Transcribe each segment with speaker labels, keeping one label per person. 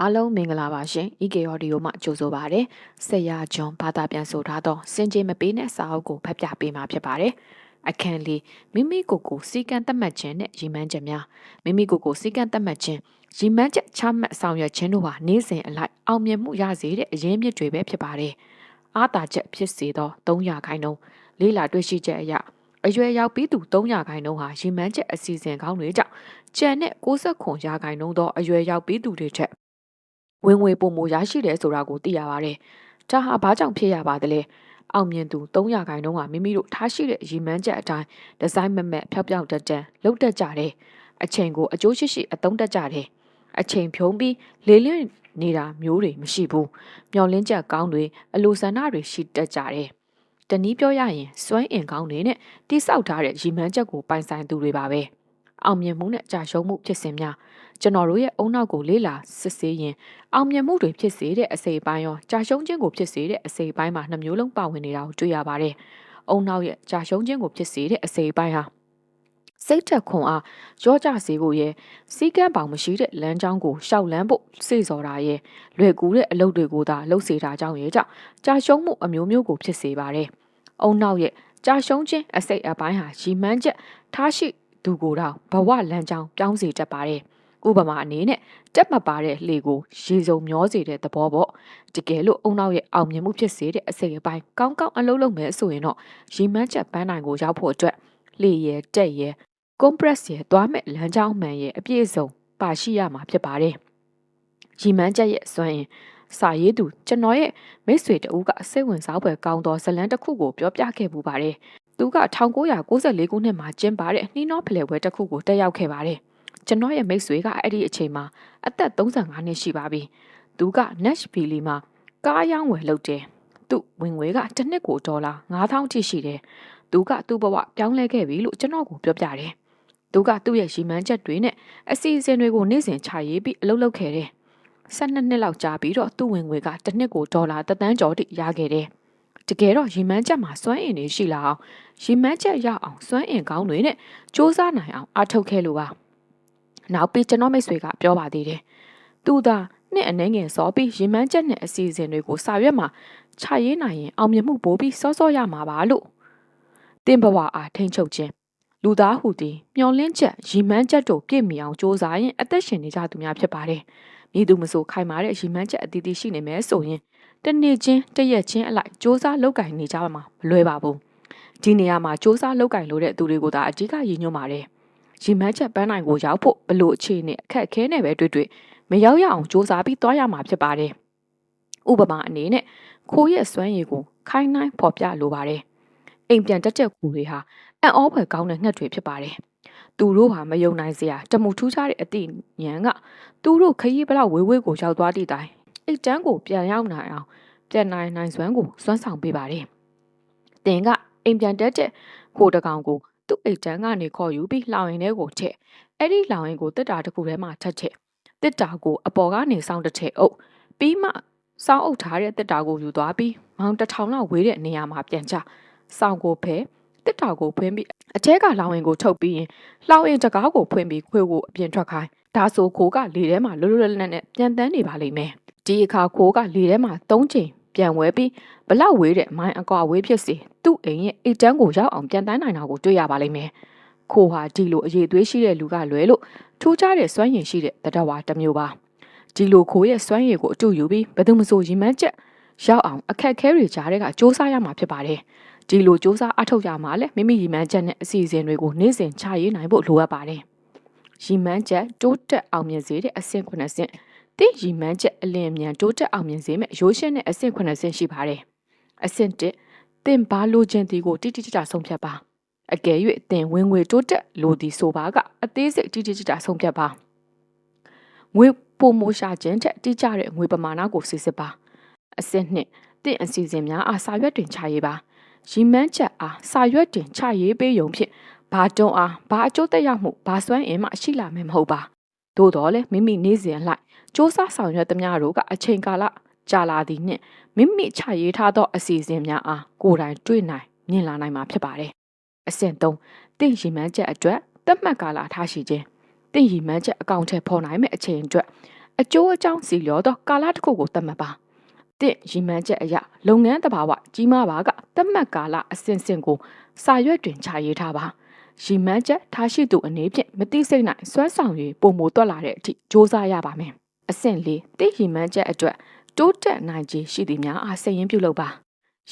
Speaker 1: အားလုံးမင်္ဂလာပါရှင်။ EK Audio မှကြိုဆိုပါရစေ။ဆက်ရဂျွန်ဘာသာပြန်ဆိုထားသောစင်ကြေမပေးတဲ့စာအုပ်ကိုဖတ်ပြပေးမှာဖြစ်ပါတယ်။အခန်းလေးမိမိကိုယ်ကိုစီကံသတ်မှတ်ခြင်းနဲ့ရည်မှန်းချက်များမိမိကိုယ်ကိုစီကံသတ်မှတ်ခြင်းရည်မှန်းချက်ချမှတ်ဆောင်ရွက်ခြင်းတို့ဟာနေ့စဉ်အလိုက်အောင်မြင်မှုရစေတဲ့အရင်းမြစ်တွေပဲဖြစ်ပါတယ်။အားသာချက်ဖြစ်စေသော300ခိုင်နှုန်းလေးလာတွေ့ရှိချက်အရအရွယ်ရောက်ပြီးသူ300ခိုင်နှုန်းဟာရည်မှန်းချက်အစီအစဉ်ကောင်းတွေကြောင့်ကျန်တဲ့69ရာခိုင်နှုန်းသောအရွယ်ရောက်ပြီးသူတွေထက်ဝင်ငွေပုံမရရှိတယ်ဆိုတာကိုသိရပါတယ်။ဒါဟာဘာကြောင့်ဖြစ်ရပါသလဲ။အောင်မြင်သူ300ခိုင်နှုန်းဟာမိမိတို့ထားရှိတဲ့ရည်မှန်းချက်အတိုင်းဒီဇိုင်းမမက်ဖျောက်ဖျောက်တတ်တန်လုပ်တတ်ကြတယ်။အချိန်ကိုအကျိုးရှိရှိအသုံးတတ်ကြတယ်။အချိန်ဖြုံးပြီးလေးလင်းနေတာမျိုးတွေမရှိဘူး။မျောလင်းချက်ကောင်းတွေအလိုဆန္ဒတွေရှိတတ်ကြတယ်။တနည်းပြောရရင်စွမ်းအင်ကောင်းတွေနဲ့တိဆောက်ထားတဲ့ရည်မှန်းချက်ကိုပိုင်ဆိုင်သူတွေပါပဲ။အောင်မြင်မှုနဲ့ကြာရှုံးမှုဖြစ်စဉ်များကျွန်တော်တို့ရဲ့အုံနောက်ကိုလေးလာစစ်ဆေးရင်အောင်မြင်မှုတွေဖြစ်စေတဲ့အစိပ်ပိုင်းရောကြာရှုံးခြင်းကိုဖြစ်စေတဲ့အစိပ်ပိုင်းမှာ2မျိုးလုံးပါဝင်နေတာကိုတွေ့ရပါတယ်။အုံနောက်ရဲ့ကြာရှုံးခြင်းကိုဖြစ်စေတဲ့အစိပ်ပိုင်းဟာစိတ်ထက်ခွန်အားရောကြစေဖို့ရဲ့စီကံပေါင်မရှိတဲ့လမ်းကြောင်းကိုရှောက်လန်းဖို့စေစော်တာရဲ့လွယ်ကူတဲ့အလုပ်တွေကိုသာလှုပ်စေတာကြောင့်ရဲ့ကြောင့်ကြာရှုံးမှုအမျိုးမျိုးကိုဖြစ်စေပါတယ်။အုံနောက်ရဲ့ကြာရှုံးခြင်းအစိပ်အပိုင်းဟာရည်မှန်းချက်ထားရှိသူကိုယ်တော့ဘဝလမ်းကြောင်းပြောင်းစေတတ်ပါတယ်။ဥပမာအနေနဲ့တက်မပါတဲ့လှေကိုရေစုံမျောစေတဲ့သဘောပေါ့တကယ်လို့အုံနောက်ရဲ့အောင်မြင်မှုဖြစ်စေတဲ့အစိပ်အပိုင်းကောင်းကောင်းအလုပ်လုပ်မယ်ဆိုရင်တော့ရီမန်းချက်ပန်းနိုင်ကိုရောက်ဖို့အတွက်လှေရဲ့တက်ရဲ့ကွန်ပရက်ရဲ့သွားမဲ့လမ်းကြောင်းမှန်ရဲ့အပြည့်စုံပါရှိရမှာဖြစ်ပါတယ်ရီမန်းချက်ရဲ့စွမ်းရင်စာရေးသူကျွန်တော်ရဲ့မိတ်ဆွေတဦးကစိတ်ဝင်စားဖွယ်ကောင်းသောဇလန်းတစ်ခုကိုပြောပြခဲ့ပူပါတယ်သူက1994ခုနှစ်မှာကျင်းပတဲ့နှီးနှောဖလှယ်ပွဲတစ်ခုကိုတက်ရောက်ခဲ့ပါတယ်ကျွန်တော်ရဲ့မိတ်ဆွေကအဲ့ဒီအချိန်မှာအသက်35နှစ်ရှိပါပြီ။သူက Nashville မှာကားရောင်းဝယ်လုပ်တယ်။သူ့ဝင်ငွေကတစ်နှစ်ကိုဒေါ်လာ9000ထိရှိတယ်။သူကသူ့ဘဝပြောင်းလဲခဲ့ပြီလို့ကျွန်တော်ကိုပြောပြတယ်။သူကသူ့ရဲ့ရည်မှန်းချက်တွေနဲ့အစီအစဉ်တွေကိုနေ့စဉ်ချရေးပြီးအလုပ်လုပ်ခဲ့တယ်။12နှစ်လောက်ကြာပြီးတော့သူ့ဝင်ငွေကတစ်နှစ်ကိုဒေါ်လာ1သန်းကျော်ထိရခဲ့တယ်။တကယ်တော့ရည်မှန်းချက်မှာစွမ်းအင်တွေရှိလာအောင်ရည်မှန်းချက်ရအောင်စွမ်းအင်ကောင်းတွေနဲ့စ조사နိုင်အောင်အားထုတ်ခဲ့လို့ပါ။နောက်ပြီးကျွန်တော်မိတ်ဆွေကပြောပါသေးတယ်။သူသာနှစ်အနေငယ်စောပြီးရည်မှန်းချက်နဲ့အစီအစဉ်တွေကိုစာရွက်မှာခြာရေးနိုင်ရင်အောင်မြင်မှုပိုပြီးစောစောရမှာပါလို့တင်ဘဝအားထိန်ချုပ်ခြင်းလူသားဟူသည်မျောလင်းချက်ရည်မှန်းချက်တို့ပြည့်မီအောင်စ조사ရင်အသက်ရှင်နေကြသူများဖြစ်ပါတယ်။မည်သူမဆိုခိုင်မာတဲ့ရည်မှန်းချက်အသီးသီးရှိနေမယ်ဆိုရင်တနေ့ချင်းတရက်ချင်းအလိုက်စ조사လုပ်ကင်နေကြမှာမလွယ်ပါဘူး။ဒီနေရာမှာစ조사လုပ်ကင်လို့တဲ့သူတွေကိုသာအဓိကရည်ညွှန်းပါတယ်။ရီမန်းချက်ပန်းနိုင်ကိုရောက်ဖို့ဘလို့အခြေအနေအခက်အခဲနဲ့ပဲတွေ့မရောက်ရအောင်စ조사ပြီးသွားရမှာဖြစ်ပါတယ်။ဥပမာအနေနဲ့ခိုးရဲ့စွမ်းရည်ကိုခိုင်းနှိုင်းဖော်ပြလိုပါတယ်။အိမ်ပြန်တက်ကူတွေဟာအံ့ဩဖွယ်ကောင်းတဲ့ငှက်တွေဖြစ်ပါတယ်။သူတို့ဟာမယုံနိုင်စရာတမှုထူးခြားတဲ့အသိဉာဏ်ကသူတို့ခရီးဘလောက်ဝေးဝေးကိုရောက်သွားသည့်တိုင်အိတ်တန်းကိုပြန်ရောက်နိုင်အောင်ပြန်နိုင်စွမ်းကိုစွမ်းဆောင်ပေးပါတယ်။တင်ကအိမ်ပြန်တက်တဲ့ကိုတကောင်ကိုသူ့အိတ်တန်းကနေခေါ်ယူပြီးလောင်ရင်ထဲကိုထည့်အဲ့ဒီလောင်ရင်ကိုတစ်တာတစ်ခုထဲမှာထပ်ထည့်တစ်တာကိုအပေါ်ကနေစောင်းတစ်ထည့်အုပ်ပြီးမှစောင်းအုပ်ထားတဲ့တစ်တာကိုယူသွားပြီးမောင်1000လောက်ဝေးတဲ့နေရာမှာပြန်ချစောင်းကိုဖဲတစ်တာကိုဖွင့်ပြီးအထဲကလောင်ရင်ကိုထုတ်ပြီးရင်လောင်ရင်တကားကိုဖွင့်ပြီးခွေးကိုအပြင်ထွက်ခိုင်းဒါဆိုခိုးကလေထဲမှာလွတ်လွတ်လပ်လပ်နဲ့ပြန်တန်းနေပါလိမ့်မယ်ဒီအခါခိုးကလေထဲမှာ3ချိန်ပြန်ဝဲပြီးဘလောက်ဝေးတဲ့မိုင်းအကွာဝေးဖြစ်စေသူ့အိမ်ရဲ့အိတ်တန်းကိုရောက်အောင်ပြန်တန်းနိုင်တာကိုတွေ့ရပါလိမ့်မယ်ခိုးဟာဒီလိုအရေးသွေးရှိတဲ့လူကလွဲလို့ထူးခြားတဲ့စွမ်းရည်ရှိတဲ့တတဝါတစ်မျိုးပါဒီလိုခိုးရဲ့စွမ်းရည်ကိုအတူယူပြီးဘယ်သူမှဆိုရီမန်းချက်ရောက်အောင်အခက်ခဲတွေကြားတဲ့ကစ조사ရမှာဖြစ်ပါတယ်ဒီလိုစ조사အထောက်ရမှာလဲမိမိရီမန်းချက်နဲ့အစီအစဉ်တွေကိုနေ့စဉ်ချရေးနိုင်ဖို့လိုအပ်ပါတယ်ရီမန်းချက်တိုးတက်အောင်မြင်စေတဲ့အဆင့်9ဆင့်တင်းရီမန်းချက်အလင်းမြန်တိုးတက်အောင်မြင်စေမယ့်ရိုးရှင်းတဲ့အဆင့်9ဆင့်ရှိပါတယ်အဆင့်1တင်ဘာလိုချင်သည်ကိုတိတိကျကျဆုံးဖြတ်ပါအကယ်၍တင်ဝင်ငွေတိုးတက်လိုသည်ဆိုပါကအသေးစိတ်တိတိကျကျဆုံးဖြတ်ပါငွေပိုမိုရှာခြင်းချက်တိကျတဲ့ငွေပမာဏကိုစစ်စစ်ပါအဆင့်2တင်အစီအစဉ်များအားစာရွက်တင်ချရေးပါရီမန်းချက်အားစာရွက်တင်ချရေးပေးရုံဖြင့်ဘာတွန်းအားဘာအကျိုးသက်ရောက်မှုဘာစွမ်းအင်မှရှိလာမယ်မဟုတ်ပါသို့တော်လည်းမိမိနေ့စဉ်လိုက်စ조사ဆောင်ရွက်သမျှတို့ကအချိန်ကာလကြာလာသည်နှင့်မိမိချရေးထားသောအစီအစဉ်များအားကိုယ်တိုင်တွေ့နိုင်မြင်လာနိုင်မှာဖြစ်ပါတယ်အဆင့်3တင့်ရီမန်းချက်အတွက်သတ်မှတ်ကာလထားရှိခြင်းတင့်ရီမန်းချက်အကောင့်ထဲပေါ်နိုင်မယ့်အချိန်အတွက် အကျိုးအကြောင်းစီလျော်သောကာလတစ်ခုကိုသတ်မှတ်ပါတင့်ရည်မှန်းချက်အရလုပ်ငန်းတဘာဝကြီးမားပါကသတ်မှတ်ကာလအစဉ်စဉ်ကိုစာရွက်တွင်ခြာရေးထားပါရည်မှန်းချက်ထားရှိသူအနေဖြင့်မတိစိတ်နိုင်စွမ်းဆောင်၍ပုံမိုတွက်လာတဲ့အထိစ조사ရပါမယ်အဆင့်၄တင့်ရည်မှန်းချက်အတွက်တိုးတက်နိုင်ခြင်းရှိသည်များအားစိတ်ရင်းပြုလုပ်ပါ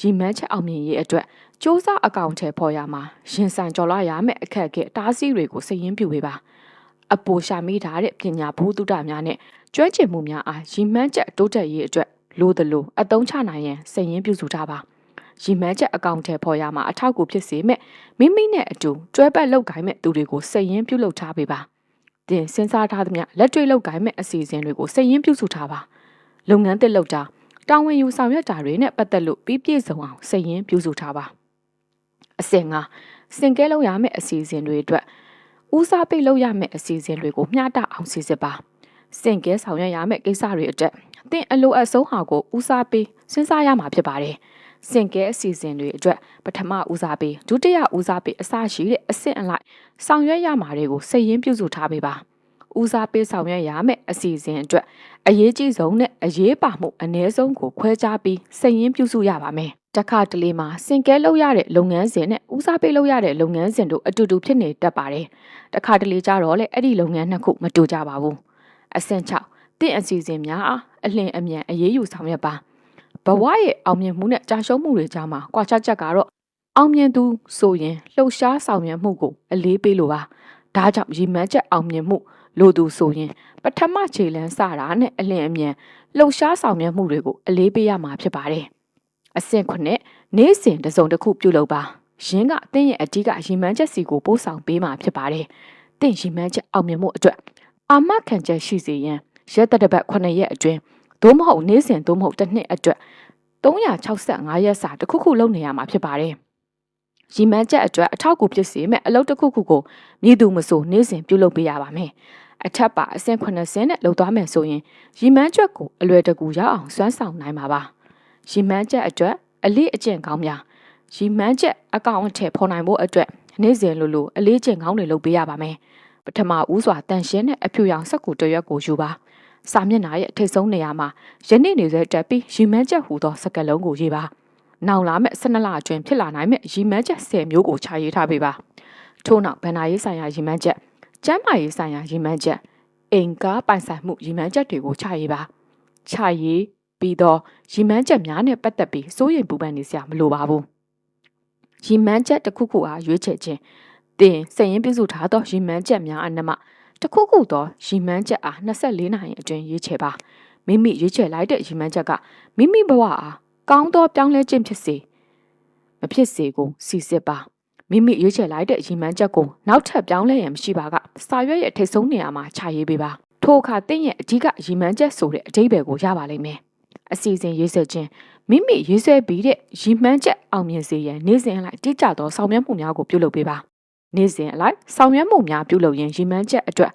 Speaker 1: ရည်မှန်းချက်အောင်မြင်ရေးအတွက်စ조사အကောင့်ထဲပေါ်ရမှာရင်ဆိုင်ကြော်လာရမယ့်အခက်အခဲတားဆီးတွေကိုစိတ်ရင်းပြုပေးပါအပိုရှာမိထားတဲ့ပညာဘုဒ္ဓများနဲ့ကျွမ်းကျင်မှုများအားရည်မှန်းချက်တိုးတက်ရေးအတွက်လိုသလိုအသုံးချနိုင်ရန်စိတ်ရင်းပြုစုထားပါရည်မှန်းချက်အကောင့်ထဲပေါ်ရမှာအထောက်အကူဖြစ်စေမဲ့မိမိနဲ့အတူတွဲပတ်လုပ်ကိုင်မဲ့သူတွေကိုစိတ်ရင်းပြုလုပ်ထားပေးပါတင်စဉ်းစားထားသမျှလက်တွေ့လုပ်ကိုင်မဲ့အစီအစဉ်တွေကိုစိတ်ရင်းပြုစုထားပါလုပ်ငန်းတစ်လုပ်တာတာဝန်ယူဆောင်ရွက်တာတွေနဲ့ပတ်သက်လို့ပြီးပြည့်စုံအောင်စိတ်ရင်းပြုစုထားပါအဆင့်၅စင်ကဲလုပ်ရမယ့်အစီအစဉ်တွေအတွက်ဦးစားပေးလုပ်ရမယ့်အစီအစဉ်တွေကိုမျှတအောင်စီစစ်ပါစင်ကဲဆောင်ရွက်ရမယ့်ကိစ္စတွေအတွက်သင်အလိုအဆုံးဟာကိုဦးစားပေးစဉ်းစားရမှာဖြစ်ပါတယ်စင်ကဲအစီအစဉ်တွေအတွက်ပထမဦးစားပေးဒုတိယဦးစားပေးအစရှိတဲ့အဆင့်အလိုက်ဆောင်ရွက်ရမှာတွေကိုစိတ်ရင်းပြုစုထားပေးပါဦးစားပေးဆောင်ရွက်ရမယ့်အစီအစဉ်အတွက်အရေးကြီးဆုံးနဲ့အရေးပါမှုအ ਨੇ ဆုံးကိုခွဲခြားပြီးစိတ်ရင်းပြုစုရပါမယ်တခါတလေမှာစင်ကဲလုပ်ရတဲ့လုပ်ငန်းစဉ်နဲ့ဦးစားပေးလုပ်ရတဲ့လုပ်ငန်းစဉ်တို့အတူတူဖြစ်နေတတ်ပါတယ်တခါတလေကြတော့လေအဲ့ဒီလုပ်ငန်းနှစ်ခုမတူကြပါဘူးအဆင့်6တင့်အစီအစဉ်များအားအလင်းအမြန်အရေးယူဆောင်ရွက်ပါဘဝရဲ့အောင်မြင်မှုနဲ့ကြာရှုံးမှုတွေကြားမှာကွာခြားချက်ကတော့အောင်မြင်သူဆိုရင်လှုပ်ရှားဆောင်ရွက်မှုကိုအလေးပေးလိုပါဒါကြောင့်ရည်မှန်းချက်အောင်မြင်မှုလိုသူဆိုရင်ပထမခြေလှမ်းစတာနဲ့အလင်းအမြန်လှုပ်ရှားဆောင်ရွက်မှုတွေကိုအလေးပေးရမှာဖြစ်ပါတယ်အဆင့်9နေ့စဉ်တစ်စုံတစ်ခုပြုလုပ်ပါရင်းကတင့်ရဲ့အဓိကရည်မှန်းချက်စီကိုပို့ဆောင်ပေးမှာဖြစ်ပါတယ်တင့်ရည်မှန်းချက်အောင်မြင်မှုအတွက်အာမခံချက်ရှိစေရန်ရက်တပတ်9ရက်အတွင်းသို့မဟုတ်နေ့စဉ်သို့မဟုတ်တစ်နှစ်အတွက်365ရက်စာတစ်ခုခုလုပ်နေရမှာဖြစ်ပါတယ်ရည်မှန်းချက်အတွက်အထောက်အကူဖြစ်စေမဲ့အလုပ်တစ်ခုခုကိုမည်သူမဆိုနေ့စဉ်ပြုလုပ်ပေးရပါမယ်အထက်ပါအဆင့်80နဲ့လုပ်သွားမယ်ဆိုရင်ရည်မှန်းချက်ကိုအလွယ်တကူရအောင်စွမ်းဆောင်နိုင်မှာပါရည်မှန်းချက်အတွက်အလေးအကျင့်ကောင်းများရည်မှန်းချက်အကောင့်အထည်ဖော်နိုင်ဖို့အတွက်နေ့စဉ်လိုအလေးကျင့်ကောင်းတွေလုပ်ပေးရပါမယ်ပထမဦးစွာတန်ရှင်းတဲ့အဖြူရောင်စက်ကူတရွက်ကိုယူပါစာမျက်နှာရဲ့ထိပ်ဆုံးနေရာမှာယနေ့နေဆွဲတက်ပြီးရည်မှန်းချက်ဟူသောစကားလုံးကိုရေးပါနောက်လာမဲ့12လအတွင်းဖြစ်လာနိုင်မဲ့ရည်မှန်းချက်10မျိုးကိုခြာရေးထားပေးပါထို့နောက်ဗန္နာရေးဆိုင်ရာရည်မှန်းချက်ကျန်းမာရေးဆိုင်ရာရည်မှန်းချက်အိမ်ကားပိုင်ဆိုင်မှုရည်မှန်းချက်တွေကိုခြာရေးပါခြာရေးပြီးတော့ရည်မှန်းချက်များနဲ့ပတ်သက်ပြီးစိုးရိမ်ပူပန်နေစရာမလိုပါဘူးရည်မှန်းချက်တစ်ခုခုအားရွေးချယ်ခြင်းတင်စိတ်ရင်းပြုစုထားသောရည်မှန်းချက်များအနက်မှတစ်ခုခုသောရည်မှန်းချက်အား24နာရီအတွင်းရွေးချယ်ပါမိမိရွေးချယ်လိုက်တဲ့ရည်မှန်းချက်ကမိမိဘဝအားကောင်းသောပြောင်းလဲခြင်းဖြစ်စေမဖြစ်စေကိုစီစစ်ပါမိမိရွေးချယ်လိုက်တဲ့ရည်မှန်းချက်ကိုနောက်ထပ်ပြောင်းလဲရန်မရှိပါကစာရွက်ရဲ့ထိပ်ဆုံးနေရာမှာခြာရေးပေးပါထိုအခါတင့်ရဲ့အဓိကရည်မှန်းချက်ဆိုတဲ့အဓိပ္ပာယ်ကိုရပါလိမ့်မယ်အစီအစဉ်ရေးဆွဲခြင်းမိမိရေးဆွဲပြီးတဲ့ရည်မှန်းချက်အောင်မြင်စေရန်နေ့စဉ်အလိုက်တိကျသောဆောင်ရွက်မှုများကိုပြုလုပ်ပေးပါနေ့စဉ်အလိုက်ဆောင်ရွက်မှုများပြုလုပ်ရင်ရည်မှန်းချက်အတွက်က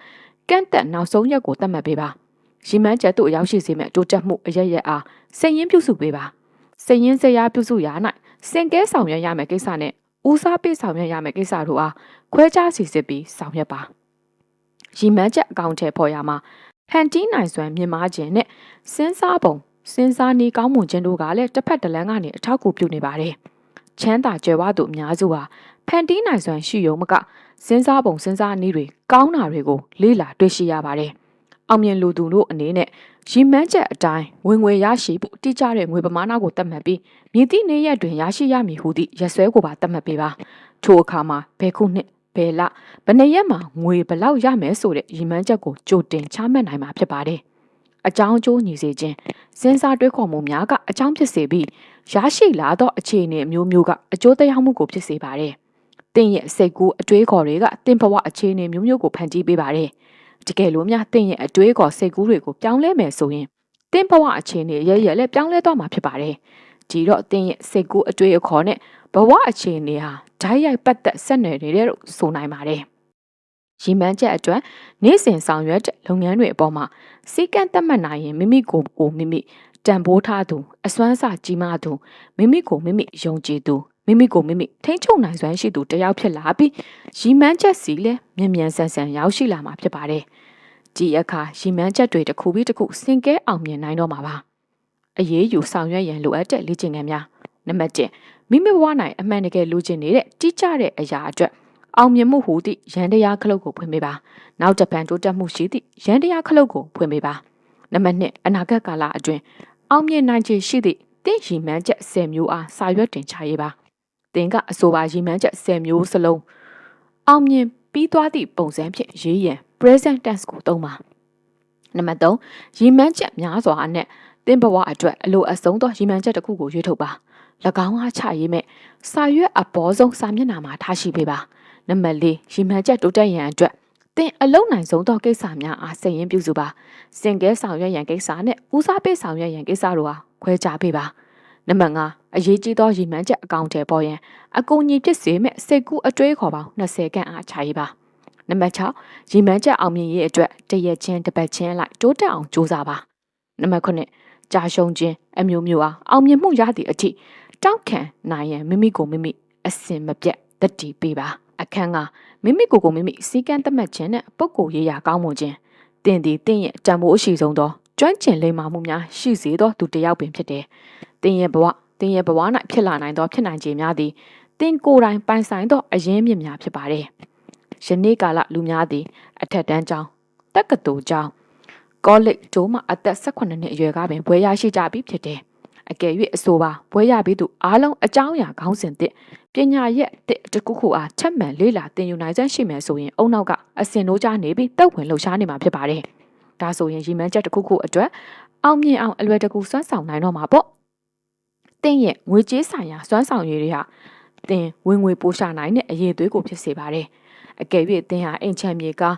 Speaker 1: န့်သက်နောက်ဆုံးရက်ကိုသတ်မှတ်ပေးပါရည်မှန်းချက်သို့ရောက်ရှိစေမယ့်တိုးတက်မှုအရရက်အားစိတ်ရင်းပြုစုပေးပါစိတ်ရင်းစရာပြုစုရာ၌စင်ကဲဆောင်ရွက်ရမယ့်ကိစ္စနဲ့ဦးစားပေးဆောင်ရွက်ရမယ့်ကိစ္စတို့အားခွဲခြားစီစစ်ပြီးဆောင်ရွက်ပါရည်မှန်းချက်အကောင့်ထဲပေါ်ရမှာဖန်တီးနိုင်စွမ်းမြင်မာခြင်းနဲ့စဉ်းစားပုံစဉ်းစားနည်းကောင်းမွန်ခြင်းတို့ကလည်းတစ်ဖက်တစ်လမ်းကနေအထောက်အကူပြုနေပါတယ်ချမ်းသာကြွယ်ဝသူအများစုဟာဖန်တီးနိုင်စွမ်းရှိုံမကစဉ်းစားပုံစဉ်းစားနည်းတွေကောင်းတာတွေကိုလေ့လာတွေ့ရှိရပါတယ်အောင်မြင်လူသူတို့အနေနဲ့ရည်မှန်းချက်အတိုင်းဝင်ငွေရရှိဖို့တိကျတဲ့ငွေပမာဏကိုသတ်မှတ်ပြီးမြည်သည့်နေ့ရက်တွင်ရရှိရမည်ဟုသည့်ရက်စွဲကိုပါသတ်မှတ်ပေးပါထိုအခါမှာဘယ်ခုနှစ်ဘယ်လဘယ်နှစ်ရက်မှာငွေဘယ်လောက်ရမယ်ဆိုတဲ့ရည်မှန်းချက်ကိုကြိုတင်ချမှတ်နိုင်မှာဖြစ်ပါတယ်အကြောင်းအကျိုးညီစေခြင်းစဉ်းစားတွေးခေါ်မှုများကအကြောင်းဖြစ်စေပြီးရရှိလာသောအခြေအနေမျိုးမျိုးကအကျိုးသက်ရောက်မှုကိုဖြစ်စေပါတယ်။တင့်ရဲ့စိတ်ကူးအတွေးခေါ်တွေကတင့်ဘဝအခြေအနေမျိုးမျိုးကိုဖန်တီးပေးပါတယ်။တကယ်လို့များတင့်ရဲ့အတွေးခေါ်စိတ်ကူးတွေကိုပြောင်းလဲမယ်ဆိုရင်တင့်ဘဝအခြေအနေရရလည်းပြောင်းလဲသွားမှာဖြစ်ပါတယ်။ဒီတော့တင့်ရဲ့စိတ်ကူးအတွေးအခေါ်နဲ့ဘဝအခြေအနေဟာဓာတ်ရိုက်ပတ်သက်ဆက်နွယ်နေတဲ့လို့ဆိုနိုင်ပါတယ်။ရည်မှန်းချက်အတွက်နေ့စဉ်ဆောင်ရွက်တဲ့လုပ်ငန်းတွေအပေါ်မှာစီကံသတ်မှတ်နိုင်ရင်မိမိကိုမိမိတန်ဖိုးထားသူအစွမ်းစားကြီးမားသူမိမိကိုမိမိယုံကြည်သူမိမိကိုမိမိထိန်းချုပ်နိုင်စွမ်းရှိသူတယောက်ဖြစ်လာပြီးရည်မှန်းချက်စီလည်းမြန်မြန်ဆန်ဆန်ရောက်ရှိလာမှာဖြစ်ပါတယ် ကြည်အခါရီမန်းချက်တွေတစ်ခုပြီးတစ်ခုစင်ကဲအောင်မြင်နိုင်တော့မှာပါအရေးယူဆောင်ရွက်ရန်လိုအပ်တဲ့လေ့ကျင့်ခန်းများနံပါတ်1မိမိဘဝ၌အမှန်တကယ်လိုချင်နေတဲ့တိကျတဲ့အရာအတွက်အောင်မြင်မှုဟူသည့်ရန်တရားခလုတ်ကိုဖွင့်ပေးပါနောက်တစ်ပံတိုးတက်မှုရှိသည့်ရန်တရားခလုတ်ကိုဖွင့်ပေးပါနံပါတ်2အနာဂတ်ကာလအတွင်းအောင်မြင်နိုင်ခြေရှိသည့်တင့်ရီမန်းချက်10မျိုးအားစာရွက်တင်ချရေးပါတင်ကအဆိုပါရီမန်းချက်10မျိုးစလုံးအောင်မြင်ပြီးသွားသည့်ပုံစံဖြင့်ရေးရန် present tense ကိုသုံးပါနံပါတ်3ရီမန်းချက်များစွာအနက်တင်ဘဝအတွက်အလိုအဆုံးသောရီမန်းချက်တစ်ခုကိုရွေးထုတ်ပါ၎င်းအားချရေးမဲ့စာရွက်အပေါ်ဆုံးစာမျက်နှာမှာထားရှိပေးပါနံပါတ်4ရီမန်းချက်တိုးတက်ရန်အတွက်တင်အလုံးနိုင်ဆုံးသောကိစ္စများအားစိတ်ရင်းပြုစုပါစင်ကဲဆောင်ရွက်ရန်ကိစ္စနဲ့ဦးစားပေးဆောင်ရွက်ရန်ကိစ္စတို့အားခွဲခြားပေးပါနံပါတ်5အရေးကြီးသောရီမန်းချက်အကောင့်တွေပေါ်ရန်အကူအညီဖြစ်စေမဲ့စိတ်ကူးအတွေးခေါ်ပေါင်း20ခန့်အားချရေးပါနံပါတ်6ရီမန်းချက်အောင်မြင်ရေးအတွက်တရက်ချင်းတစ်ပတ်ချင်းလိုက်တိုးတက်အောင်ကြိုးစားပါနံပါတ်9ကြာရှုံးခြင်းအမျိုးမျိုးအားအောင်မြင်မှုရသည့်အထိတောက်ခံနိုင်ရန်မိမိကိုမိမိအစင်မပြတ်တတိပေးပါအခန်းကမိမိကိုယ်ကိုမိမိစီကံသတ်မှတ်ခြင်းနဲ့ပုဂ္ဂိုလ်ရေးရာကောင်းမွန်ခြင်းတင်သည်တင့်ရဲ့တန်ဖိုးအရှိဆုံးသောကျွမ်းကျင်လိမ္မာမှုများရှိစေသောသူတစ်ယောက်ပင်ဖြစ်တယ်တင်ရဲ့ဘဝ၌ဖြစ်လာနိုင်သောဖြစ်နိုင်ခြေများသည်တင်ကိုယ်တိုင်ပိုင်ဆိုင်သောအရင်းမြစ်များဖြစ်ပါတယ်ယနေ့ကာလလူများသည်အထက်တန်းကျောင်းတက္ကသိုလ်ကျောင်းကောလိပ်တို့မှအသက်18နှစ်အရွယ်ကပင်ဘွဲရရှိကြပြီဖြစ်တယ်အကယ်၍အဆိုပါဘွဲရပြီးသူအားလုံးအကြောင်းအရာခေါင်းစဉ်သစ်ပညာရက်တစ်ခုခုအားထက်မှန်လေ့လာသင်ယူနိုင်စမ်းရှိမယ်ဆိုရင်အုံနောက်ကအစင်တို့ကြားနေပြီးတက်ဝင်လှုပ်ရှားနေမှာဖြစ်ပါတယ်ဒါဆိုရင်ရီမန်းချက်တစ်ခုခုအတွက်အောင်မြင်အောင်အလွယ်တကူစွမ်းဆောင်နိုင်တော့မှာပေါ့တင်ရဲ့ငွေကြေးဆိုင်ရာစွမ်းဆောင်ရည်တွေဟာတင်ဝင်ငွေပိုးရှာနိုင်တဲ့အရေးသွေးကိုဖြစ်စေပါတယ်အကယ်၍တင်ဟာအိမ်ချမ်းမြေကား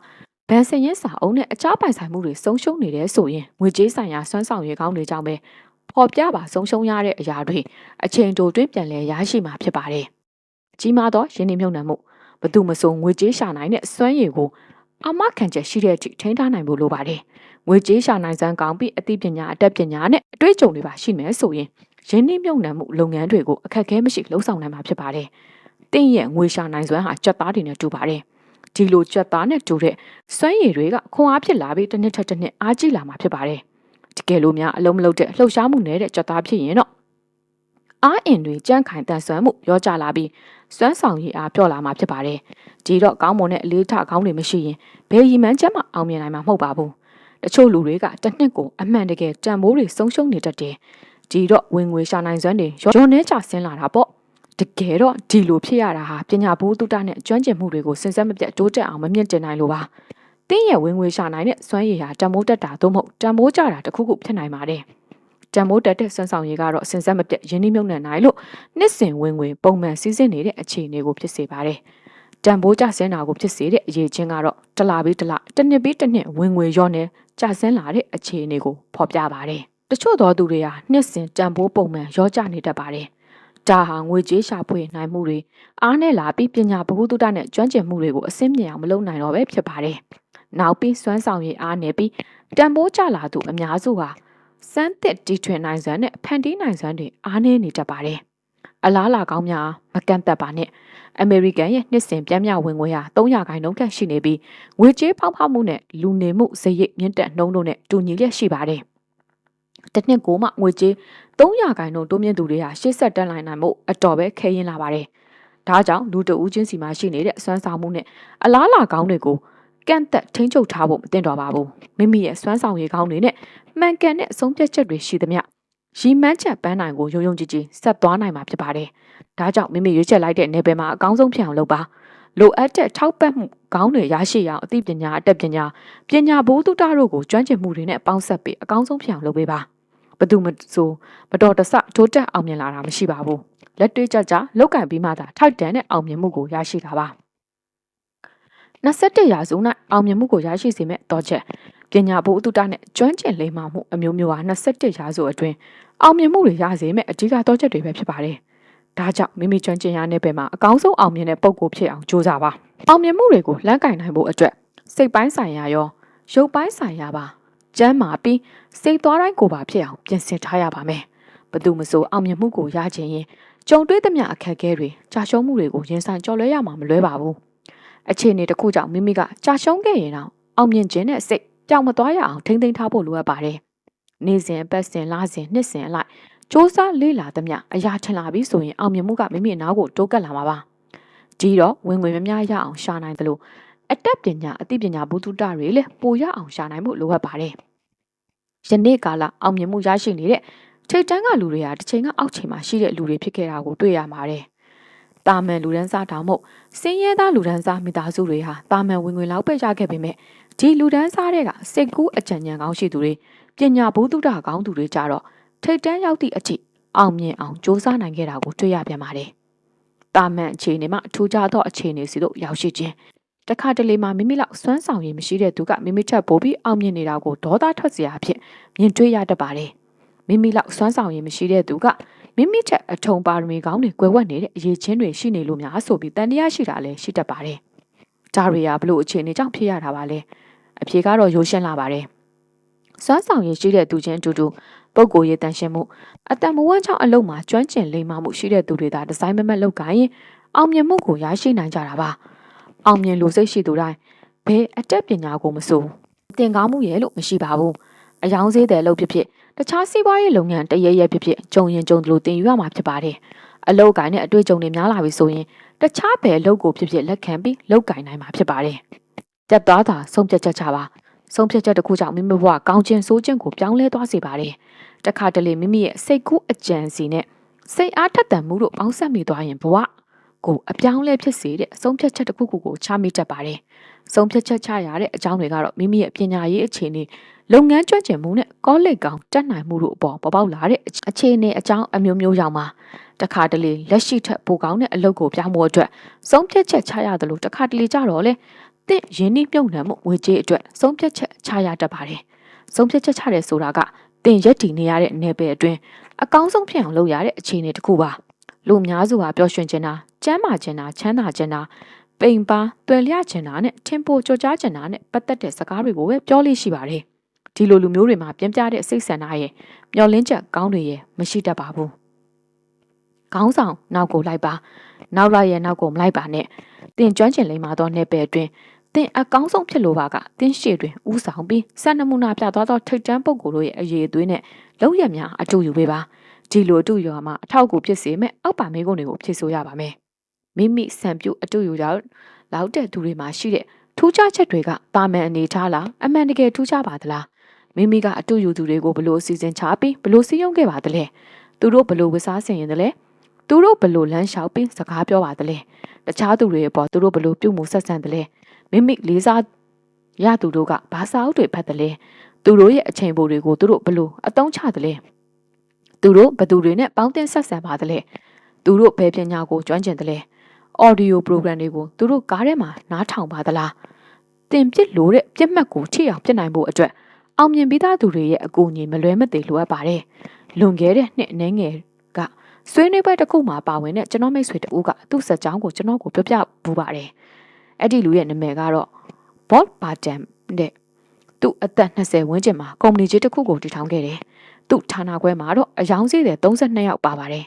Speaker 1: ဗန်စင်ရဲ့စာအုပ်နဲ့အခြားပိုင်ဆိုင်မှုတွေဆုံးရှုံးနေတယ်ဆိုရင်ငွေကြေးဆိုင်ရာစွမ်းဆောင်ရည်ကောင်းတွေကြောင့်ပဲပေါ်ပြပါဆုံးရှုံးရတဲ့အရာတွေအချိန်တိုတွင်ပြန်လည်ရရှိမှာဖြစ်ပါတယ်ကြီးမားသောရင်းနှီးမြှုပ်နှံမှုဘသူမဆိုငွေကြေးရှာနိုင်တဲ့စွမ်းရည်ကိုအမခံချက်ရှိတဲ့အထိထိန်းထားနိုင်ဖို့လိုပါတယ်ငွေကြေးရှာနိုင်စမ်းကောင်းပြီးအသိပညာအတတ်ပညာနဲ့အတွေ့အကြုံတွေပါရှိမယ်ဆိုရင်ရင်းနှီးမြှုပ်နှံမှုလုပ်ငန်းတွေကိုအခက်အခဲမရှိလှုပ်ဆောင်နိုင်မှာဖြစ်ပါတယ်တင်းရဲ့ငွေရှာနိုင်စွမ်းဟာကြက်သားတွေနဲ့တူပါတယ်ဒီလိုကြက်သားနဲ့တူတဲ့စွမ်းရည်တွေကခွန်အားဖြစ်လာပြီးတစ်နှစ်ထက်တစ်နှစ်အားကြီးလာမှာဖြစ်ပါတယ်တကယ်လို့များအလုံးမလုံးတဲ့လှုပ်ရှားမှုနဲ့တဲ့ကြက်သားဖြစ်ရင်တော့အားအင်တွေကြန့်ခိုင်တန်ဆွမ်းမှုရောကြလာပြီးစွမ်းဆောင်ရည်အားပျော့လာမှာဖြစ်ပါတယ်ဒီတော့ကောင်းမွန်တဲ့အလေးထားကောင်းတွေမရှိရင်ဘယ်ရည်မှန်းချက်မှအောင်မြင်နိုင်မှာမဟုတ်ပါဘူးတချို့လူတွေကတစ်နှစ်ကိုအမှန်တကယ်တန်ဖိုးတွေဆုံးရှုံးနေတတ်တယ်ဒီတော့ဝင်ငွေရှာနိုင်စွမ်းတွေရောနေချဆင်းလာတာပေါ့တကယ်တော့ဒီလိုဖြစ်ရတာဟာပညာဘိုးတုတနဲ့ကျွမ်းကျင်မှုတွေကိုစင်စက်မပြတ်တိုးတက်အောင်မမြင့်တင်နိုင်လို့ပါတင်းရဲ့ဝင်ငွေရှာနိုင်တဲ့စွမ်းရည်ဟာတန်ဖိုးတက်တာသို့မဟုတ်တန်ဖိုးကျတာတစ်ခုခုဖြစ်နိုင်ပါတယ်တန်ဖိုးတက်တဲ့စွမ်းဆောင်ရည်ကတော့စင်စက်မပြတ်ရင်းနှီးမြှုပ်နှံနိုင်လို့နှစ်စဉ်ဝင်ငွေပုံမှန်စီးဆင်းနေတဲ့အခြေအနေကိုဖြစ်စေပါတယ်တန်ဖိုးကျဆင်းတာကိုဖြစ်စေတဲ့အရေးချင်းကတော့တစ်လပြီးတစ်လတစ်နှစ်ပြီးတစ်နှစ်ဝင်ငွေရောနေကျဆင်းလာတဲ့အခြေအနေကိုဖော်ပြပါတယ်တချို့သောသူတွေဟာနှစ်စဉ်တန်ဖိုးပုံမှန်ရောကျနေတတ်ပါတယ်ဒါဟာငွေကြေးရှာဖွေနိုင်မှုတွေအားနဲ့လာပြီးပညာဗဟုသုတနဲ့ကျွမ်းကျင်မှုတွေကိုအစင်းမြင်အောင်မလုပ်နိုင်တော့ပဲဖြစ်ပါတယ်နောက်ပြီးစွမ်းဆောင်ရည်အားနဲ့ပြီးတန်ဖိုးကျလာသူအများစုဟာစမ်းသစ်တီထွင်နိုင်စွမ်းနဲ့ဖန်တီးနိုင်စွမ်းတွေအားနည်းနေတတ်ပါတယ်အလားလာကောင်းများမကန့်သက်ပါနဲ့အမေရိကန်ရဲ့နှစ်စဉ်ပြင်းပြဝင်ငွေဟာ300%ခန့်ရှိနေပြီးငွေကြေးဖောက်ဖောက်မှုနဲ့လူနေမှုစရိတ်မြင့်တက်နှုန်းတို့နဲ့တူညီလျက်ရှိပါတယ်တစ်နှစ်ကိုမှငွေကြေး300%တိုးမြင့်သူတွေဟာရှေ့ဆက်တက်နိုင်မှုအတော်ပဲခဲရင်လာပါတယ်ဒါကြောင့်လူတဦးချင်းစီမှာရှိနေတဲ့စွမ်းဆောင်မှုနဲ့အလားလာကောင်းတွေကိုကန့်သက်ထိန်းချုပ်ထားဖို့မသင့်တော်ပါဘူးမိမိရဲ့စွမ်းဆောင်ရည်ကောင်းတွေနဲ့မှန်ကန်တဲ့အဆုံးဖြတ်ချက်တွေရှိသမျှရီမန်းချက်ပန်းနိုင်ကိုယုံယုံကြည်ကြည်ဆက်သွားနိုင်မှာဖြစ်ပါတယ်ဒါကြောင့်မိမိရွေးချယ်လိုက်တဲ့နယ်ပယ်မှာအကောင်းဆုံးဖြစ်အောင်လုပ်ပါလိုအပ်တဲ့ထောက်ပံ့မှုကောင်းတွေရရှိအောင်အသိပညာအတတ်ပညာဘိုးတုတတို့ကိုကျွမ်းကျင်မှုတွေနဲ့ပေါင်းစပ်ပြီးအကောင်းဆုံးဖြစ်အောင်လုပ်ပေးပါဘသူမဆိုမတော်တဆထိုးတက်အောင်မြင်လာတာမရှိပါဘူးလက်တွေ့ကြလောက်ကင်ပြီးမှသာထိုက်တန်တဲ့အောင်မြင်မှုကိုရရှိတာပါ21ရာစု၌အောင်မြင်မှုကိုရရှိစေမဲ့တော့ချက်ပညာဘိုးတုတနဲ့ကျွမ်းကျင်လိမ္မာမှုအမျိုးမျိုးဟာ21ရာစုအတွင်းအောင်မြင်မှုတွေရစေမဲ့အဓိကတော့ချက်တွေပဲဖြစ်ပါတယ်ဒါကြောင့်မိမိကျွမ်းကျင်ရတဲ့ဘက်မှာအကောင်းဆုံးအောင်မြင်တဲ့ပုံကိုဖြစ်အောင်ကြိုးစားပါအောင်မြင်မှုတွေကိုလမ်းကင်နိုင်ဖို့အတွက်စိတ်ပိုင်းဆိုင်ရာရောရုပ်ပိုင်းဆိုင်ရာပါကျမ်းမာပြီးစိတ်သွားတိုင်းကိုပါဖြစ်အောင်ပြင်ဆင်ထားရပါမယ်ဘသူမဆိုအောင်မြင်မှုကိုရချင်ရင်ကြုံတွေ့သမျှအခက်အခဲတွေကြာရှုံးမှုတွေကိုရင်ဆိုင်ကျော်လွှဲရမှာမလွဲပါဘူးအခြေအနေတစ်ခုကြောင့်မိမိကကြာရှုံးခဲ့ရင်တော့အောင်မြင်ခြင်းနဲ့စိတ် ပြောင်းမသွားရအောင်ထိမ့်သိမ်းထားဖို့လိုအပ်ပါတယ်နေစဉ်အပတ်စဉ်လစဉ်နှစ်စဉ်အလိုက်စ조사လေ့လာသမျှအရာထင်လာပြီးဆိုရင်အောင်မြင်မှုကမိမိအနာကိုတိုးကပ်လာမှာပါဒီတော့ဝင်ငွေများရအောင်ရှာနိုင်သလိုအတတ်ပညာအသိပညာဘုသူတ္တတွေလည်းပိုရအောင်ရှာနိုင်ဖို့လိုအပ်ပါတယ်ယနေ့ကာလအောင်မြင်မှုရရှိနေတဲ့ထိတ်တန်းကလူတွေဟာတစ်ချိန်ကအောက်ချိန်မှာရှိတဲ့လူတွေဖြစ်ခဲ့တာကိုတွေ့ရပါတယ်တာမန်လူဒန်းစားတောင်မို့စင်းရဲသားလူဒန်းစားမိသားစုတွေဟာတာမန်ဝင်ငွေလောက်ပဲရခဲ့ပေမဲ့ဒီလူဒန်းစားတွေကစိတ်ကူးအကြံဉာဏ်ကောင်းရှိသူတွေပညာဘုသူတ္တကောင်းသူတွေကြတော့ထိတ်တန်းရောက်သည့်အထိအောင်မြင်အောင်စ조사နိုင်ခဲ့တာကိုတွေ့ရပြန်ပါတယ်တာမန်အခြေအနေမှာထူးခြားသောအခြေအနေစီတို့ရောက်ရှိခြင်းတခါတလေမှာမိမိလောက်စွမ်းဆောင်ရည်မရှိတဲ့သူကမိမိထက်ပိုပြီးအောင်မြင်နေတာကိုဒေါသထွက်စရာအဖြစ်မြင်တွေ့ရတတ်ပါတယ်မိမိလောက်စွမ်းဆောင်ရည်မရှိတဲ့သူကမိမိထက်အထုံပါရမီကောင်းတွေကွယ်ဝတ်နေတဲ့အရေးချင်းတွေရှိနေလို့များဆိုပြီးတန်တရားရှိတာလည်းရှိတတ်ပါတယ်ဒါတွေဟာဘလို့အခြေအနေကြောင့်ဖြစ်ရတာပါလဲအဖြေကတော့ရိုးရှင်းလာပါတယ်စွမ်းဆောင်ရည်ရှိတဲ့သူချင်းအတူတူပုဂ္ဂိုလ်ရေးတန်ရှင်းမှုအတံမဝန်းချောင်းအလုံးမှာကျွမ်းကျင်လိမ္မာမှုရှိတဲ့သူတွေသာဒီဇိုင်းမမတ်လောက်ကိုင်းအောင်မြင်မှုကိုရရှိနိုင်ကြတာပါအောင်မြင်လို့စိတ်ရှိသူတိုင်းဘယ်အတတ်ပညာကိုမဆိုသင်ကောင်းမှုရဲ့လို့မရှိပါဘူးအယောင်သေးတယ်လို့ဖြစ်ဖြစ်တခြားစီးပွားရေးလုပ်ငန်းတရရဲဖြစ်ဖြစ်ကြုံရင်ကြုံတယ်လို့သင်ယူရမှာဖြစ်ပါတယ်အလုပ်ကိုင်းနဲ့အတွေ့အကြုံတွေများလာပြီဆိုရင်တခြားဘယ်အလုပ်ကိုဖြစ်ဖြစ်လက်ခံပြီးလုပ်ကိုင်းနိုင်မှာဖြစ်ပါတယ်တက်သွားတာဆုံးဖြတ်ချက်ချပါဆုံးဖြတ်ချက်တစ်ခုကြောင့်မိမိဘဝကောင်းခြင်းဆိုးခြင်းကိုပြောင်းလဲသွားစေပါတယ်တခါတလေမိမိရဲ့စိတ်ကူးအကြံစီနဲ့စိတ်အားထက်သန်မှုတို့ပေါင်းစပ်မိသွားရင်ဘဝကိုအပြောင်းလဲဖြစ်စေတဲ့အဆုံးဖြတ်ချက်တစ်ခုခုကိုချမိတတ်ပါတယ်ဆုံးဖြတ်ချက်ချရတဲ့အကြောင်းတွေကတော့မိမိရဲ့ပညာရေးအခြေအနေလုပ်ငန်းကျွမ်းကျင်မှုနဲ့ကောလိပ်ကောင်တက်နိုင်မှုတို့အပေါ်ပေါ်ပေါက်လာတဲ့အခြေအနေအကြောင်းအမျိုးမျိုးရောက်မှာတခါတလေလက်ရှိထက်ပိုကောင်းတဲ့အလုပ်ကိုပြောင်းဖို့အတွက်ဆုံးဖြတ်ချက်ချရတယ်လို့တခါတလေကြတော့လေတင့်ရင်းနှီးမြုပ်နှံမှုငွေကြေးအတွက်ဆုံးဖြတ်ချက်ချရတတ်ပါတယ်ဆုံးဖြတ်ချက်ချတယ်ဆိုတာကတင်ရက်တည်နေရတဲ့နယ်ပယ်အတွင်းအကောင်းဆုံးဖြစ်အောင်လုပ်ရတဲ့အခြေအနေတစ်ခုပါလူများစုဟာပျော်ရွှင်ခြင်းတာကျမ်းမာခြင်းတာချမ်းသာခြင်းတာပိန်ပါတွယ်လျခြင်းတာနဲ့ထင်ပိုကြောကြားခြင်းတာနဲ့ပတ်သက်တဲ့စကားတွေကိုပဲပြောလို့ရှိပါတယ်ဒီလိုလူမျိုးတွေမှာပြင်းပြတဲ့စိတ်ဆန္ဒရဲ့မျောလင်းချက်ကောင်းတွေရဲ့မရှိတတ်ပါဘူးခေါင်းဆောင်နောက်ကိုလိုက်ပါနောက်လိုက်ရဲ့နောက်ကိုမလိုက်ပါနဲ့တင်ကျွမ်းကျင်လိမ္မာသောနယ်ပယ်အတွင်းတင်အကောင်းဆုံးဖြစ်လို့ပါကတင်ရှေ့တွင်ဥဆောင်ပြီးစံနမူနာပြသွားသောထိတ်တန်းပုဂ္ဂိုလ်တို့ရဲ့အရေးအသွေးနဲ့လောက်ရများအတူယူပေးပါဒီလိုအတူယူမှာအထောက်အကူဖြစ်စေမဲ့အောက်ပါမေးခွန်းတွေကိုဖြေဆိုရပါမယ်မိမိစံပြုအတူယူရောက်လောက်တဲ့သူတွေမှာရှိတဲ့ထူးခြားချက်တွေကတာမန်အနေထားလားအမှန်တကယ်ထူးခြားပါသလားမိမိကအတူယူသူတွေကိုဘလို့အစီအစဉ်ချပြီးဘလို့စည်းရုံးခဲ့ပါသလဲသူတို့ဘလို့ဝစားဆင်ရင်တလဲသူတို့ဘလို့လမ်းလျှောက်ပြီးစကားပြောပါသလဲတခြားသူတွေအပေါ်သူတို့ဘလို့ပြုမှုဆက်ဆံသလဲမိမိလေးစားရသူတို့ကဘာစာအုပ်တွေဖတ်သလဲသူတို့ရဲ့အချိန်ပိုတွေကိုသူတို့ဘလို့အသုံးချသလဲသူတို့ဘသူတွေနဲ့ပေါင်းတင်ဆက်ဆံပါသလဲသူတို့ဘယ်ပညာကိုကျွမ်းကျင်သလဲ audio program တွေကိုသူတို့ကားထဲမှာနားထောင်ပါသလားတင်ပြစ်လို့တဲ့ပြက်မှတ်ကိုထိအောင်ပြစ်နိုင်ဖို့အတွက်အောင်မြင်ပြီးသားသူတွေရဲ့အကူအညီမလွဲမသွေလိုအပ်ပါတယ်လွန်ခဲ့တဲ့နှစ်အနည်းငယ်ကဆွေးနွေးပွဲတစ်ခုမှာပါဝင်တဲ့ကျွန်တော်မိတ်ဆွေတဦးကသူ့စက်ကြောင်းကိုကျွန်တော်ကိုပြောပြဘူးပါတယ်အဲ့ဒီလူရဲ့နာမည်ကတော့ Bob Barton တဲ့သူအသက်20ဝန်းကျင်မှာကုမ္ပဏီကြီးတစ်ခုကိုတည်ထောင်ခဲ့တယ်သူ့ဌာနခွဲမှာတော့အယောင်စီးတဲ့32ယောက်ပါပါတယ်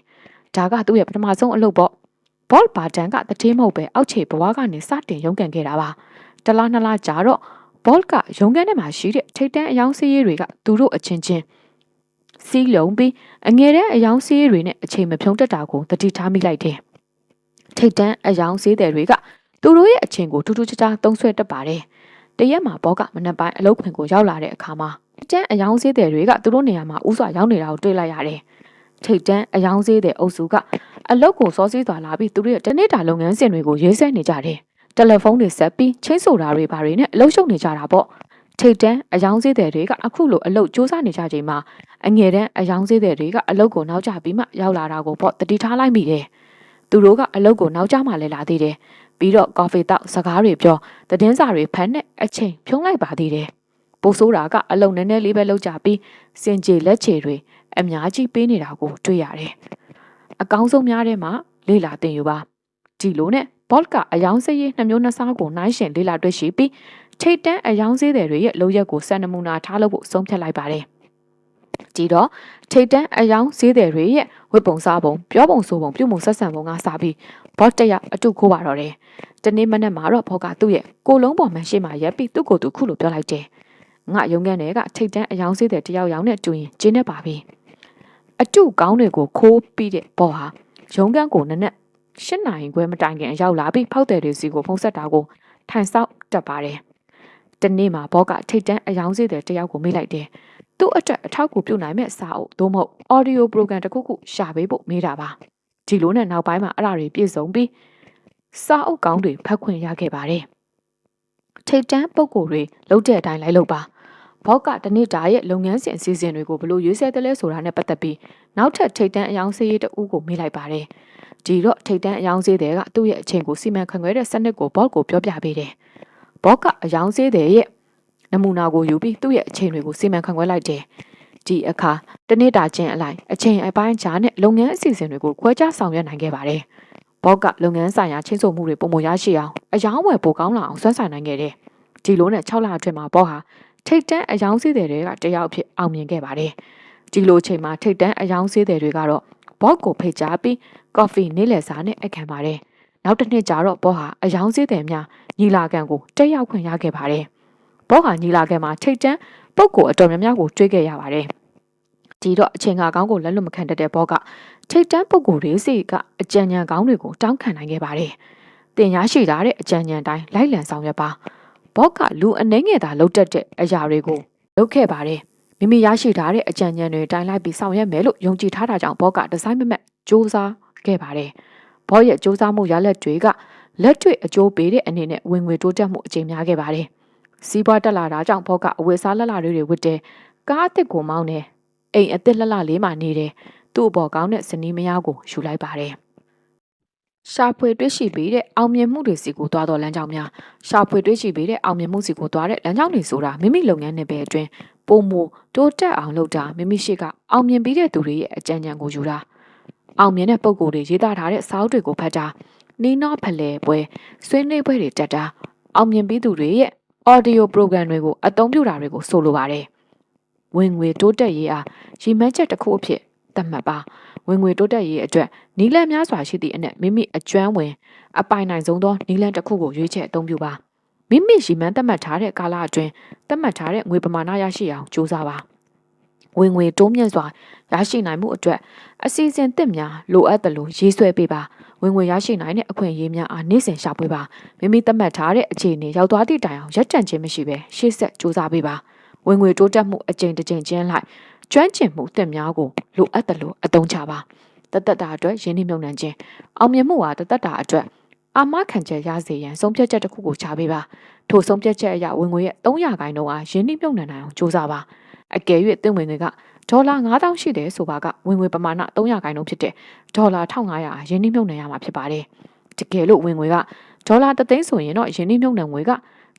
Speaker 1: ဒါကသူ့ရဲ့ပထမဆုံးအလုပ်ပေါ့ Bob Barton ကတတိမဟုတ်ပဲအောက်ခြေဘဝကနေစတင်ရုန်းကန်ခဲ့တာပါတလားနှစ်လားကြာတော့ Bob ကရုန်းကန်ထဲမှာရှိတဲ့ထိတ်တန်းအယောင်စီးတွေကသူတို့အချင်းချင်းစီးလုံးပြီးအငယ်တဲ့အယောင်စီးတွေနဲ့အချိန်မဖြုံးတက်တာကိုတတိထားမိလိုက်တယ်ထိတ်တန်းအယောင်စီးတွေကသူတို့ရဲ့အချင်းကိုထူးထူးခြားခြားသုံးဆွဲတတ်ပါတယ်တရက်မှာဘောကမနက်ပိုင်းအလုပ်ခွင်ကိုရောက်လာတဲ့အခါမှာထိတ်တန်းအယောင်စီးတွေကသူတို့နေရာမှာဥစွာရောက်နေတာကိုတွေ့လိုက်ရတယ်ထိတ်တန်းအယောင်စီးတဲ့အုပ်စုကအလုပ်ကိုစောစီးသွားလာပြီးသူတို့ရဲ့တနေ့တာလုပ်ငန်းစဉ်တွေကိုရေးဆွဲနေကြတယ်တယ်လီဖုန်းတွေဆက်ပြီးချင်းဆိုတာတွေဘာတွေနဲ့အလုပ်ရှုပ်နေကြတာပေါ့ထိတ်တန်းအယောင်စီးတွေကအခုလိုအလုပ်စူးစမ်းနေကြချိန်မှာအငယ်တန်းအယောင်စီးတွေကအလုပ်ကိုနောက်ကျပြီးမှရောက်လာတာကိုပေါ့တတိထားလိုက်မိတယ်သူတို့ကအလုပ်ကိုနောက်ကျမှလည်းလာသေးတယ်ပြီးတော့ကော်ဖီတောက်စကားတွေပြောသတင်းစာတွေဖတ်နဲ့အချိန်ဖြုံးလိုက်ပါသေးတယ်ပိုဆိုးတာကအလုပ်နည်းနည်းလေးပဲလုပ်ကြပြီးစင်ကြေလက်ချေတွေအများကြီးပေးနေတာကိုတွေ့ရတယ်အကောင်းဆုံးများထဲမှာလေ့လာသင်ယူပါဒီလိုနဲ့ဘော့ကအယောင်စရေးနှမျိုးနှစားကိုနှိုင်းရှင်လေ့လာတွေ့ရှိပြီးထိတ်တန်းအယောင်စည်းတွေရဲ့လုပ်ရက်ကိုစံနမူနာထားလို့ဖို့ဆုံးဖြတ်လိုက်ပါတယ်ဒီတော့ထိတ်တန်းအယောင်စည်းတွေရဲ့ဝတ်ပုံစားပုံပြောပုံဆိုပုံပြုမှုဆက်ဆံပုံကစပြီးဘော့တရအတုခိုးပါတော့တယ်တနေ့မနက်မှာတော့ဘော့ကသူ့ရဲ့ကိုလုံးပေါ်မှာရှေ့မှာရက်ပြီးသူ့ကိုယ်သူခုလိုပြောလိုက်တယ် ငါရုံးခန်းတွေကထိတ်တန်းအယောင်စေးတဲ့တယောက်ယောင်နဲ့တူရင်ကျင်းနေပါပြီအတုကောင်းတွေကိုခိုးပြီးတဲ့ဘောဟာရုံးခန်းကိုနက်၈နာရီခွဲမတိုင်ခင်ရောက်လာပြီးဖောက်တယ်တွေစီကိုဖုံးဆက်တာကိုထိုင်ဆောက်တက်ပါတယ်တနေ့မှာဘောကထိတ်တန်းအယောင်စေးတဲ့တယောက်ကိုမေးလိုက်တယ်သူ့အတွက်အထောက်အကူပြုနိုင်မဲ့စာအုပ်သို့မဟုတ် audio program တစ်ခုခုရှာပေးဖို့မေးတာပါဒီလိုနဲ့နောက်ပိုင်းမှာအဲ့ဒါတွေပြည့်စုံပြီးစာအုပ်ကောင်းတွေဖတ်ခွင့်ရခဲ့ပါတယ်ထိတ်တန်းပုံကိုယ်တွေလုံးတဲ့အတိုင်းလိုက်လုပ်ပါဘောက်ကတနေ့တာရဲ့လုပ်ငန်းစဉ်အစီအစဉ်တွေကိုဘလို့ရွေးဆဲတယ်လဲဆိုတာနဲ့ပတ်သက်ပြီးနောက်ထပ်ထိတ်တန်းအယောင်စေးရေးတဦးကိုမေးလိုက်ပါတယ်ဒီတော့ထိတ်တန်းအယောင်စေးတဲ့ကသူ့ရဲ့အချိန်ကိုစီမံခန့်ခွဲတဲ့စနစ်ကိုဘော့ကိုပြောပြပေးတယ်ဘော့ကအယောင်စေးတဲ့ရဲ့နမူနာကိုယူပြီးသူ့ရဲ့အချိန်တွေကိုစီမံခန့်ခွဲလိုက်တယ်ဒီအခါတနေ့တာချင်းအလိုက်အချိန်အပိုင်းခြားနဲ့လုပ်ငန်းအစီအစဉ်တွေကိုခွဲခြားဆောင်ရွက်နိုင်ခဲ့ပါတယ်ဘော့ကလုပ်ငန်းဆိုင်ရာချင်းဆိုမှုတွေပုံမရရှိအောင်အယောင်ဝယ်ပိုကောင်းလာအောင်ဆွမ်းဆိုင်နိုင်ခဲ့တယ်ဒီလိုနဲ့6လအတွင်းမှာဘော့ဟာထိတ်တန်းအယောင်စေးတဲ့တွေကတယောက်ဖြစ်အောင်မြင်ခဲ့ပါတယ်ဒီလိုချိန်မှာထိတ်တန်းအယောင်စေးတဲ့တွေကတော့ဘော့ကိုဖိတ်ကြားပြီးကော်ဖီနေ့လည်စာနဲ့အခမ်းပါတယ်နောက်တစ်နှစ်ကြာတော့ဘော့ဟာအယောင်စေးတဲ့များညီလာခံကိုတက်ရောက်ခွင့်ရခဲ့ပါတယ်ဘော့ဟာညီလာခံမှာထိတ်တန်းပုတ်ကိုအတော်များများကိုတွေးခဲ့ရပါတယ်ဒီတော့အချိန်ကကောင်းကိုလက်လွတ်မခံတတ်တဲ့ဘော့ကထိတ်တန်းပုတ်ကိုတွေစီကအကြံဉာဏ်ကောင်းတွေကိုတောင်းခံနိုင်ခဲ့ပါတယ်တင်ရရှိတာတဲ့အကြံဉာဏ်တိုင်းလိုက်လံဆောင်ရွက်ပါဘော့ကလူအနှဲငယ်သာလှုပ်တက်တဲ့အရာတွေကိုလုပ်ခဲ့ပါတယ်မိမိရရှိထားတဲ့အကြံဉာဏ်တွေတိုင်းလိုက်ပြီးဆောင်ရွက်မယ်လို့ယုံကြည်ထားတာကြောင့်ဘော့ကဒီဇိုင်းမမတ်စူးစမ်းခဲ့ပါတယ်ဘော့ရဲ့စူးစမ်းမှုရလဒ်တွေကလက်တွေ့အကျိုးပေးတဲ့အနေနဲ့ဝင်ငွေတိုးတက်မှုအကျဉ်းများခဲ့ပါတယ်စီးပွားတက်လာတာကြောင့်ဘော့ကအဝယ်စားလက်လာတွေဝတ်တယ်ကားအသစ်ကိုမောင်းတယ်အိမ်အသစ်လက်လာလေးမှနေတယ်သူ့အပေါ်ကောင်းတဲ့ဇနီးမယားကိုယူလိုက်ပါတယ်ရှာဖွေတွေ့ရှိပြီးတဲ့အောင်မြင်မှုတွေစီကိုသွားတော့လမ်းကြောင်းများရှာဖွေတွေ့ရှိပြီးတဲ့အောင်မြင်မှုစီကိုသွားတဲ့လမ်းကြောင်းတွေဆိုတာမိမိလုပ်ငန်းနယ်ပယ်အတွင်းပုံမတိုးတက်အောင်လုပ်တာမိမိရှိကအောင်မြင်ပြီးတဲ့သူတွေရဲ့အကြံဉာဏ်ကိုယူတာအောင်မြင်တဲ့ပုံကိုယ်တွေရေးသားထားတဲ့စာအုပ်တွေကိုဖတ်တာနီးနော့ဖလဲပွဲဆွေးနွေးပွဲတွေတက်တာအောင်မြင်ပြီးသူတွေရဲ့ audio program တွေကိုအသုံးပြုတာတွေကိုဆိုလိုပါတယ်ဝင်ငွေတိုးတက်ရေးအားရည်မှန်းချက်တစ်ခုအဖြစ်သတ်မှတ်ပါဝင်ငွေတိုးတက်ရေးအတွက်နီလန်များစွာရှိသည့်အနက်မိမိအကျွမ်းဝင်အပိုင်နိုင်ဆုံးသောနီလန်တစ်ခုကိုရွေးချယ်အသုံးပြုပါမိမိရည်မှန်းသတ်မှတ်ထားတဲ့ကာလအတွင်းသတ်မှတ်ထားတဲ့ငွေပမာဏရရှိအောင်ကြိုးစားပါဝင်ငွေတိုးမြင့်စွာရရှိနိုင်မှုအတွက်အစီအစဉ်သစ်များလိုအပ်သလိုရေးဆွဲပေးပါဝင်ငွေရရှိနိုင်တဲ့အခွင့်အရေးများအားနေ့စဉ်ရှာဖွေပါမိမိသတ်မှတ်ထားတဲ့အခြေအနေရောက်သွားသည့်တိုင်အောင်ရပ်တန့်ခြင်းမရှိဘဲရှေ့ဆက်ကြိုးစားပေးပါဝင်ငွေတိုးတက်မှုအကြိမ်တစ်ကြိမ်ချင်းလိုက်ကျွမ်းကျင်မှုသစ်များကိုလိုအပ်သလိုအသုံးချပါတသက်တာအတွက်ရင်းနှီးမြှုပ်နှံခြင်းအောင်မြင်မှုဟာတသက်တာအတွက်အာမခံချက်ရစေရန်ဆုံးဖြတ်ချက်တစ်ခုကိုချပေးပါထိုဆုံးဖြတ်ချက်အရဝင်ငွေရဲ့300%အားရင်းနှီးမြှုပ်နှံနိုင်အောင်ကြိုးစားပါအကယ်၍သင်ဝင်တွေကဒေါ်လာ9000ရှိတယ်ဆိုပါကဝင်ငွေပမာဏ300%ဖြစ်တဲ့ဒေါ်လာ1500ရင်းနှီးမြှုပ်နှံရမှာဖြစ်ပါတယ်တကယ်လို့ဝင်ငွေကဒေါ်လာ3သိန်းဆိုရင်တော့ရင်းနှီးမြှုပ်နှံငွေက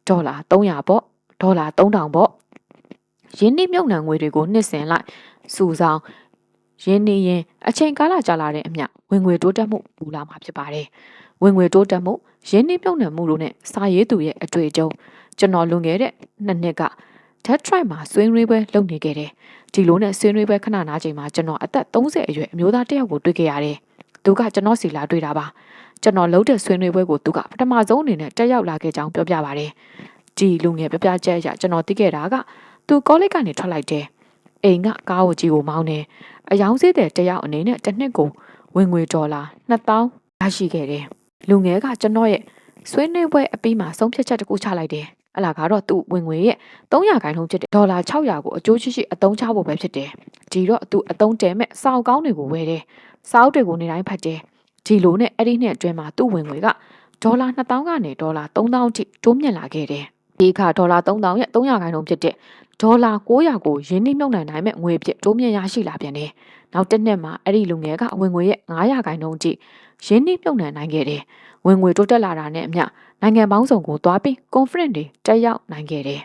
Speaker 1: ဒေါ်လာ300ပေါ့ဒေါ်လာ3000ပေါ့ရင်းနှီးမြှုပ်နှံငွေတွေကိုနှစ်စဉ်လိုက်စုဆောင်ရင်းနှီးရင်အချိန်ကာလကြာလာတဲ့အမျှဝင်ငွေတိုးတက်မှုပူလာမှာဖြစ်ပါတယ်ဝင်ငွေတိုးတက်မှုရင်းနှီးမြှုပ်နှံမှုတို့နဲ့စာရေးသူရဲ့အတွေ့အကြုံကျွန်တော်လွန်ခဲ့တဲ့2နှစ်က Detroit မှာဆွေးနွေးပွဲလုပ်နေခဲ့တယ်ဒီလိုနဲ့ဆွေးနွေးပွဲခဏနားချိန်မှာကျွန်တော်အသက်30အရွယ်အမျိုးသားတစ်ယောက်ကိုတွေ့ခဲ့ရတယ်သူကကျွန်တော်စီလာတွေ့တာပါကျွန်တော်လုပ်တဲ့ဆွေးနွေးပွဲကိုသူကပထမဆုံးအနေနဲ့တက်ရောက်လာခဲ့ကြောင်းပြောပြပါတယ်ဒီလူငယ်ပြောပြချက်အရကျွန်တော်သိခဲ့တာကသူကောလိပ်ကနေထွက်လိုက်တယ်အိမ်ကကားကိုကြီးကိုမောင်းတယ်အယောင်စေးတဲ့တယောက်အနေနဲ့တစ်နှစ်ကိုဝင်ငွေဒေါ်လာ2000ရရှိခဲ့တယ်လူငယ်ကကျွန်တော်ရဲ့ဆွေးနွေးပွဲအပြီးမှာဆုံးဖြတ်ချက်တစ်ခုချလိုက်တယ်အလားကတော့သူ့ဝင်ငွေရဲ့300%ဖြစ်တဲ့ဒေါ်လာ600ကိုအကျိုးရှိရှိအသုံးချဖို့ပဲဖြစ်တယ်ဒီတော့သူအသုံးတည်မဲ့စာအုပ်ကောင်းတွေကိုဝယ်တယ်စာအုပ်တွေကိုနေတိုင်းဖတ်တယ်ဒီလိုနဲ့အဲ့ဒီနှစ်အတွင်းမှာသူ့ဝင်ငွေကဒေါ်လာ2000ကနေဒေါ်လာ3000အထိတိုးမြင့်လာခဲ့တယ်ဒီအခါဒေါ်လာ3000ရဲ့300%ဖြစ်တဲ့ဒေါ်လာ900ကိုရင်းနှီးမြှုပ်နှံနိုင်မဲ့ငွေဖြစ်တိုးမြင့်ရရှိလာပြန်တယ်နောက်တစ်နှစ်မှာအဲ့ဒီလူငယ်ကဝင်ငွေရဲ့900%အထိရင်းနှီးမြှုပ်နှံနိုင်ခဲ့တယ်ဝင်ငွေတိုးတက်လာတာနဲ့အမျှနိုင်ငံပေါင်းစုံကိုသွားပြီး conference တွေတက်ရောက်နိုင်ခဲ့တယ်